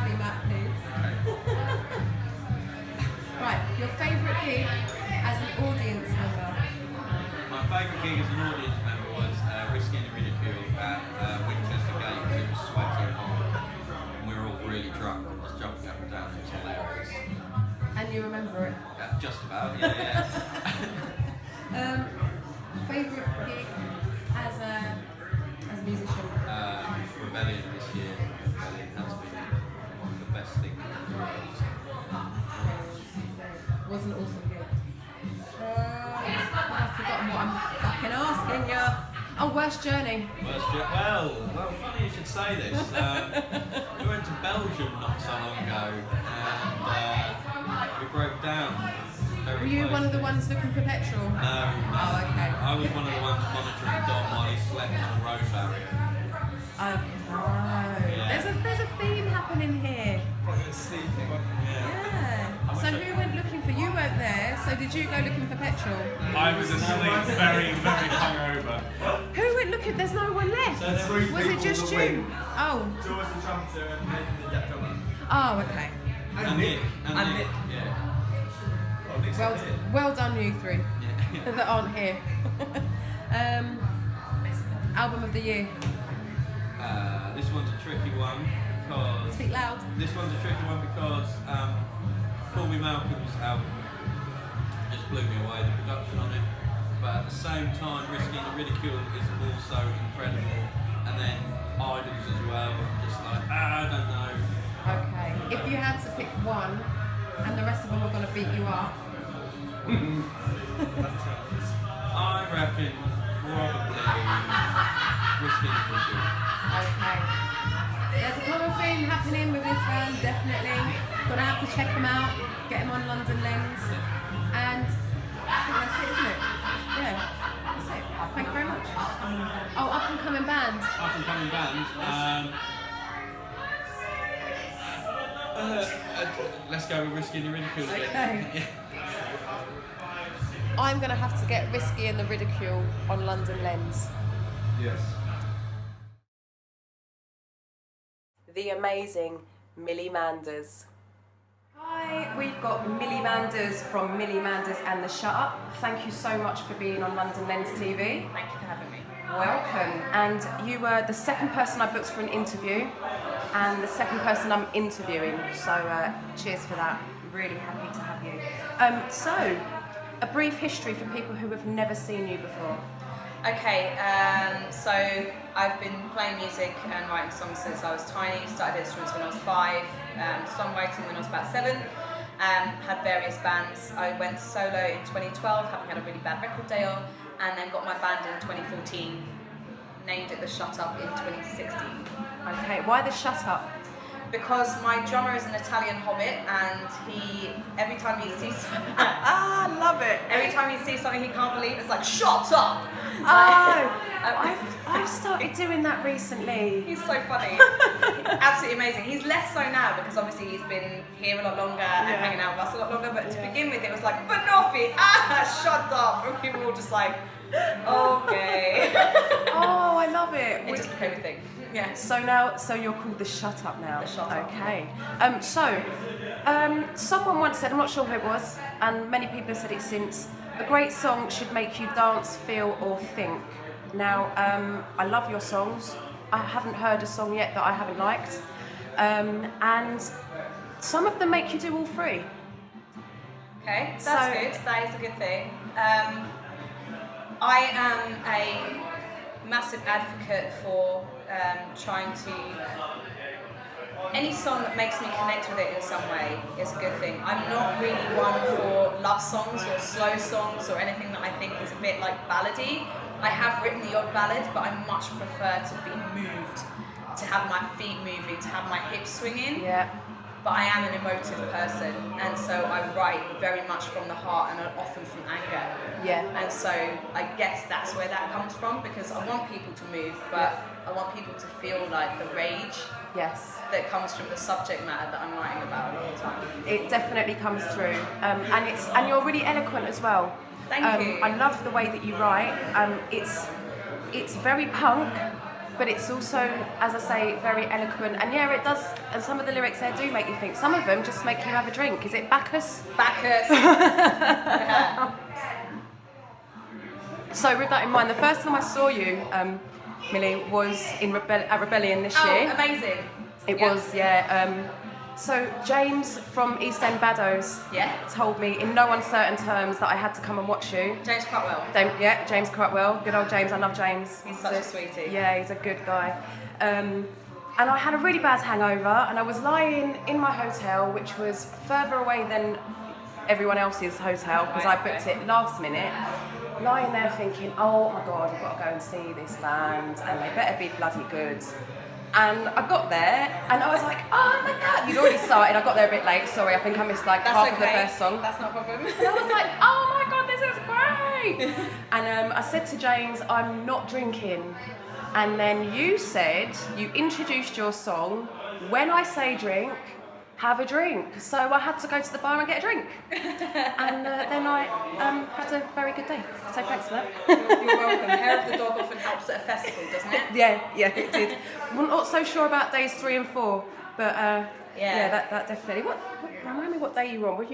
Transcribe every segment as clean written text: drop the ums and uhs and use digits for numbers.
me, Matt, please. Right, your favourite gig as an audience member? My favourite gig as an audience member was Risky and the Ridicule at Winchester Gate. It was sweaty and hot. And we were all really drunk and just jumping up and down. It was hilarious. And you remember it? Just about, yeah. Favourite gig as a musician? Rebellion this year. Rebellion has been the best thing in the world. Was an awesome gig. I've forgotten what I'm fucking asking you. Oh, worst journey. Well, funny you should say this. We went to Belgium not so long ago and we broke down. Were you one of the ones looking for petrol? No. Oh, okay. I was one of the ones monitoring Dom while he slept on a road barrier. Okay. Yeah. There's a theme happening here. Sleeping. Yeah. So who went looking for you? Weren't there? So did you go looking for petrol? I was asleep, very, very hungover. Who went looking? There's no one left. Was it just you? Oh. George the trumpeter and Nathan the deaf drummer. Oh, okay. And Nick. Yeah. Well done, you three Yeah. that aren't here. Album of the year. This one's a tricky one because... Speak loud. This one's a tricky one because Call Me Malcolm's album just blew me away, the production on it. But at the same time, Risky and the Ridicule is also incredible. And then Idols as well, just like, I don't know. Okay. If you had to pick one and the rest of them were going to beat you up, I reckon probably Risky and the Ridicule. okay. There's a common theme happening with this band, definitely. Gonna have to check them out, get them on London Lens, and I think that's it, isn't it? Yeah, that's it. Thank you very much. Oh, up and coming band. Up and coming band. Let's go with Risky and the Ridicule again. Okay. I'm gonna have to get Risky and the Ridicule on London Lens. Yes. The amazing Millie Manders. Hi, we've got Millie Manders from Millie Manders and the Shut Up. Thank you so much for being on London Lens TV. Thank you for having me. Welcome. And you were the second person I booked for an interview and the second person I'm interviewing. So cheers for that. Really happy to have you. So, a brief history for people who have never seen you before. Okay, so I've been playing music and writing songs since I was tiny. Started instruments when I was 5, songwriting when I was about 7. Had various bands. I went solo in 2012, having had a really bad record deal, and then got my band in 2014. Named it The Shut Up in 2016. Okay, why the Shut Up? Because my drummer is an Italian hobbit, and every time he sees love it. every time he sees something he can't believe, it's like, shut up! Oh, I've started doing that recently. He's so funny. Absolutely amazing. He's less so now because obviously he's been here a lot longer and hanging out with us a lot longer, but to begin with it was like, Banoffee, shut up! And we were all just like, okay. Oh, I love it. It just became a thing. Yeah. So you're called the Shut Up now. The Shut Up. Okay. Someone once said, I'm not sure who it was, and many people have said it since, a great song should make you dance, feel, or think. Now, I love your songs. I haven't heard a song yet that I haven't liked. And some of them make you do all three. Okay, that's good. That is a good thing. I am a massive advocate for trying to... Any song that makes me connect with it in some way is a good thing. I'm not really one for love songs or slow songs or anything that I think is a bit like ballady. I have written the odd ballad, but I much prefer to be moved, to have my feet moving, to have my hips swinging. Yeah. But I am an emotive person, and so I write very much from the heart and often from anger. Yeah. And so I guess that's where that comes from, because I want people to move, but I want people to feel like the rage. Yes. That comes from the subject matter that I'm writing about all the time. It definitely comes through, and you're really eloquent as well. Thank you. I love the way that you write. It's very punk, but it's also, as I say, very eloquent. And yeah, it does. And some of the lyrics there do make you think. Some of them just make you have a drink. Is it Bacchus? Bacchus. Yeah. So with that in mind, the first time I saw you, Millie, was at Rebellion this year. Oh, amazing. It was, yeah. So James from East End Baddoes told me in no uncertain terms that I had to come and watch you. James Crutwell. James Crutwell. Good old James. I love James. He's such a sweetie. Yeah, he's a good guy. And I had a really bad hangover, and I was lying in my hotel, which was further away than everyone else's hotel because I booked it last minute. Lying there thinking, oh my God, I've got to go and see this band, and they better be bloody good. And I got there, and I was like, oh my God, you'd already started. I got there a bit late, sorry, I think I missed like half of the first song. That's not a problem. And I was like, oh my God, this is great. And I said to James, I'm not drinking. And then you introduced your song, when I say drink, have a drink. So I had to go to the bar and get a drink. And then I had a very good day. So thanks for that. You're welcome. Hair of the dog often helps at a festival, doesn't it? Yeah, it did. I'm not so sure about days 3 and 4, but that definitely. Remind me what day you were on?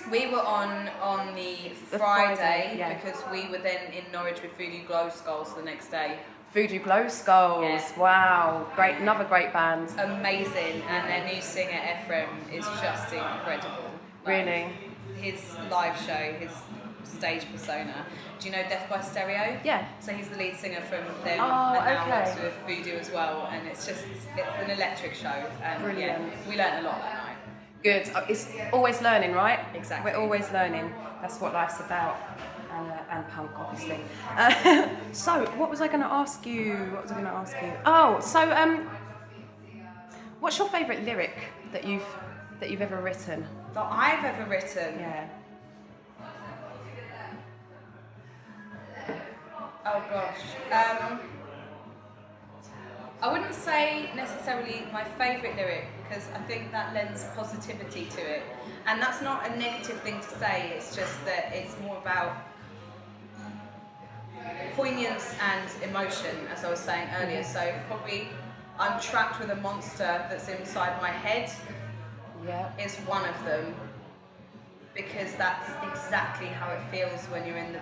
We were on the Friday because we were then in Norwich with Voodoo Glow Skulls the next day. Voodoo Glow Skulls, wow, great, another great band. Amazing, and their new singer Ephraim is just incredible. Really? His live show, his stage persona. Do you know Death by Stereo? Yeah. So he's the lead singer from them, Oh, and now okay. works with Voodoo as well, and it's an electric show. And Brilliant. we learned a lot that night. Good. It's always learning, right? Exactly. We're always learning. That's what life's about. And punk, obviously. So, what was I going to ask you? Oh, so what's your favourite lyric that you've ever written? That I've ever written? Yeah. Oh gosh. I wouldn't say necessarily my favourite lyric because I think that lends positivity to it. And that's not a negative thing to say, it's just that it's more about poignance and emotion, as I was saying earlier. So probably I'm trapped with a monster that's inside my head is one of them, because that's exactly how it feels when you're in the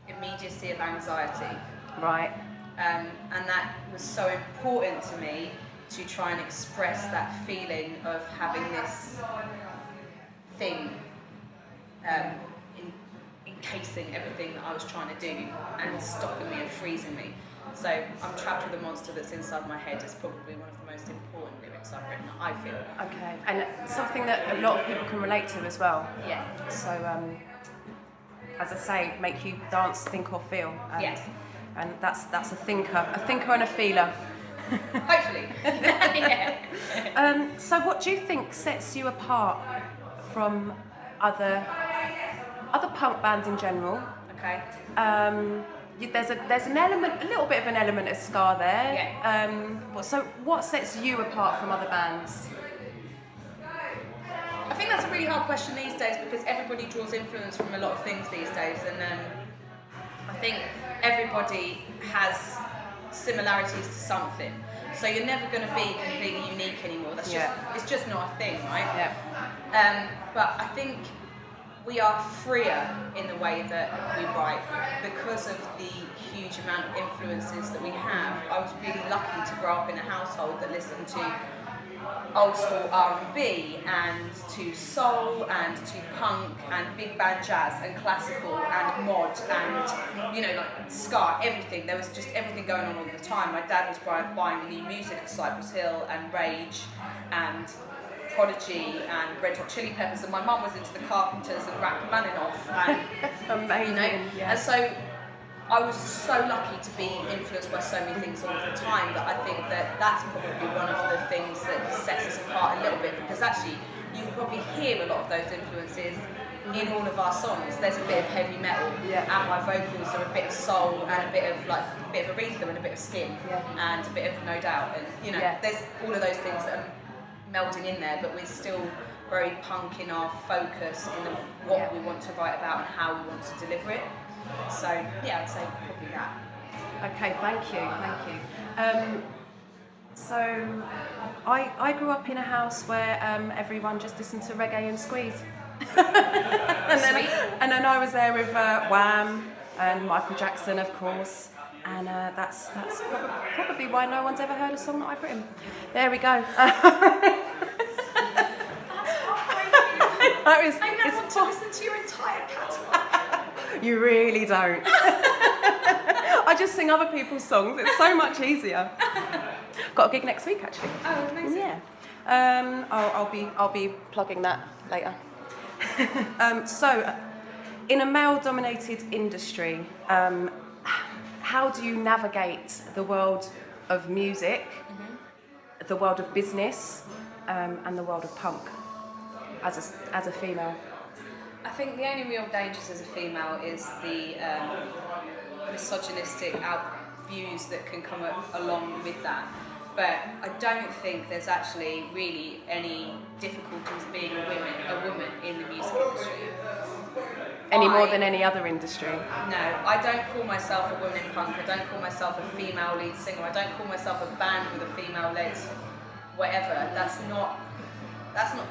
immediacy of anxiety. Right. And that was so important to me to try and express that feeling of having this thing encasing everything that I was trying to do and stopping me and freezing me. So I'm trapped with a monster that's inside my head is probably one of the most important lyrics I've written, I feel. Okay. And something that a lot of people can relate to as well. Yeah. So, as I say, make you dance, think or feel. And that's a thinker and a feeler. Hopefully. Yeah. So what do you think sets you apart from other punk bands in general? Okay. There's an element, a little bit of an element of ska there. Yeah. So what sets you apart from other bands? I think that's a really hard question these days because everybody draws influence from a lot of things these days, and I think everybody has similarities to something. So you're never going to be completely unique anymore. That's it's just not a thing, right? Yeah. But I think we are freer in the way that we write because of the huge amount of influences that we have. I was really lucky to grow up in a household that listened to old school R&B and to soul and to punk and big band jazz and classical and mod and like ska, everything. There was just everything going on all the time. My dad was buying new music of Cypress Hill and Rage and Prodigy and Red Hot Chili Peppers, and my mum was into the Carpenters and Rachmaninoff and amazing. And so I was so lucky to be influenced by so many things all the time that I think that that's probably one of the things that sets us apart a little bit, because actually you can probably hear a lot of those influences in all of our songs. There's a bit of heavy metal and my vocals are a bit of soul and a bit of Aretha and a bit of Skin and a bit of No Doubt, and there's all of those things that are melding in there, but we're still very punk in our focus in what we want to write about and how we want to deliver it. So I'd say probably that. Okay, thank you. So, I grew up in a house where everyone just listened to reggae and squeeze. and then I was there with Wham and Michael Jackson, of course. And that's probably why no one's ever heard a song that I've written. There we go. That is, I now want to listen to your entire catalogue. You really don't. I just sing other people's songs. It's so much easier. Got a gig next week, actually. Oh, amazing. Yeah. I'll be plugging that later. So, in a male-dominated industry, how do you navigate the world of music, the world of business, and the world of punk as a female? I think the only real dangers as a female is the misogynistic views that can come along with that. But I don't think there's actually really any difficulties being a woman in the music industry. Any more than any other industry? No, I don't call myself a woman in punk. I don't call myself a female lead singer. I don't call myself a band with a female lead whatever. That's not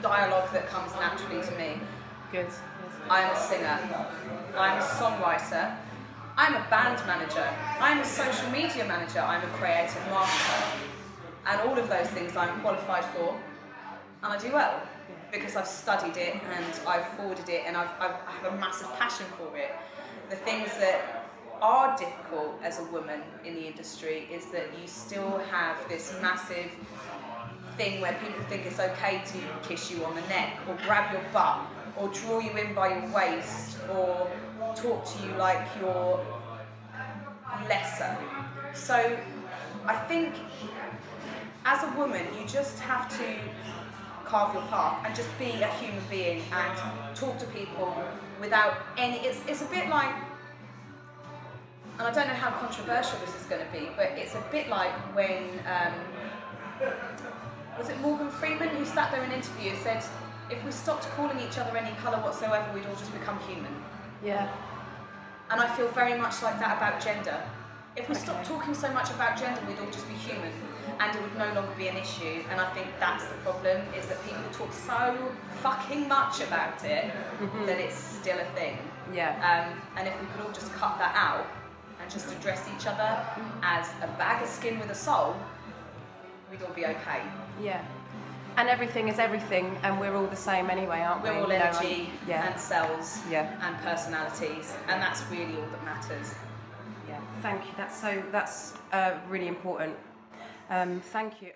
dialogue that comes naturally to me. Good. I'm a singer. I'm a songwriter. I'm a band manager. I'm a social media manager. I'm a creative marketer. And all of those things I'm qualified for, and I do well because I've studied it and I've forwarded it and I have a massive passion for it. The things that are difficult as a woman in the industry is that you still have this massive thing where people think it's okay to kiss you on the neck or grab your butt or draw you in by your waist or talk to you like you're lesser. So I think as a woman, you just have to carve your path and just be a human being and talk to people without any. It's a bit like, and I don't know how controversial this is going to be, but it's a bit like when was it Morgan Freeman who sat there in an interview and said, if we stopped calling each other any colour whatsoever, we'd all just become human. Yeah. And I feel very much like that about gender. If we stopped talking so much about gender, we'd all just be human, and it would no longer be an issue. And I think that's the problem, is that people talk so fucking much about it that it's still a thing. Yeah. And if we could all just cut that out and just address each other as a bag of skin with a soul, we'd all be okay. Yeah. And everything is everything, and we're all the same anyway, aren't we? We're all energy yeah. and cells Yeah. and personalities, and that's really all that matters. Yeah. Thank you. That's really important. Thank you.